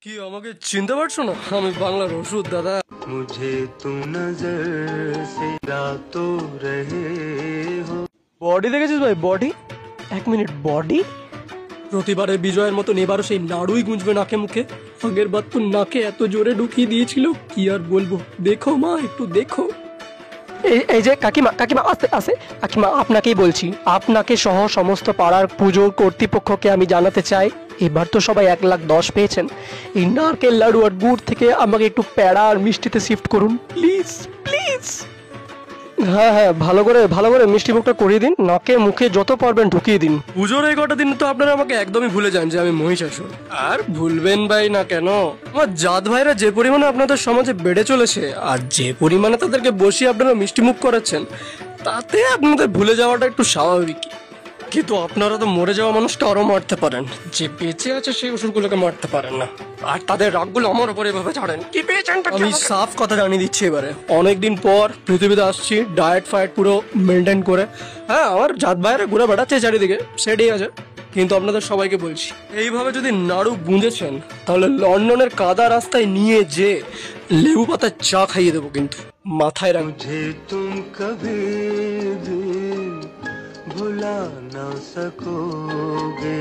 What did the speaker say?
কি আমাকে চিনতে পারছো না? আমি বাংলার ওষুধ দাদা। मुझे तुम नजर से तो रहे हो। বডি দেখেছিস ভাই? বডি, এক মিনিট, বডি প্রতিবারে বিজয়ের মতন এবারও সেই নাড়ুই গুঁজবে নাকে মুখে। আগের বার তো নাকে এত জোরে ঢুকিয়ে দিয়েছিল, কি আর বলবো। দেখো মা, একটু দেখো। এই যে কাকিমা, কাকিমা আস্তে আস্তে। কাকিমা আপনাকেই বলছি, আপনাকে সহ সমস্ত পাড়ার পুজোর কর্তৃপক্ষকে আমি জানাতে চাই, এবার তো সবাই 1,10,000 পেয়েছেন। এই নারকেল লাড়ু আর গুড় থেকে আমাকে একটু প্যাড়া আর মিষ্টিতে শিফট করুন প্লিজ প্লিজ। হ্যাঁ হ্যাঁ, ভালো করে মিষ্টি মুখটা করিয়ে দিন, নাকে মুখে যত পারবেন ঢুকিয়ে দিন। পুজোর এই কটা দিন তো আপনারা আমাকে একদমই ভুলে যান যে আমি মহিষাসুর। আর ভুলবেন ভাই না কেন, আমার জাত ভাইরা যে পরিমাণে আপনাদের সমাজে বেড়ে চলেছে আর যে পরিমাণে তাদেরকে বসিয়ে আপনারা মিষ্টি মুখ করাচ্ছেন, তাতে আপনাদের ভুলে যাওয়াটা একটু স্বাভাবিক। কিন্তু আপনারা তো মরে যাওয়া মানুষটা আরো মারতে পারেন, যে বেঁচে আছে সেই অসুরগুলোকে মারতে পারেন না। আর তাদের রাগগুলো আমার উপরে এভাবে ছাড়েন কি পেয়েছেন। আমি সাফ কথা জানিয়ে দিচ্ছি, এবারে অনেকদিন পর পৃথিবীতে আসছি ডায়েট ফায়েট পুরো মেনটেন করে। হ্যাঁ, আমার জাত ভাইয়েরা ঘুরে বেড়াচ্ছে চারিদিকে, সেটাই আছে। কিন্তু আপনাদের সবাইকে বলছি, এইভাবে যদি নাড়ু গুঁজেছেন তাহলে লন্ডনের কাদা রাস্তায় নিয়ে যে লেবু পাতার চা খাইয়ে দেবো, কিন্তু মাথায় রাখুন। मुझे तुम कभी भी भुला ना सकोगे।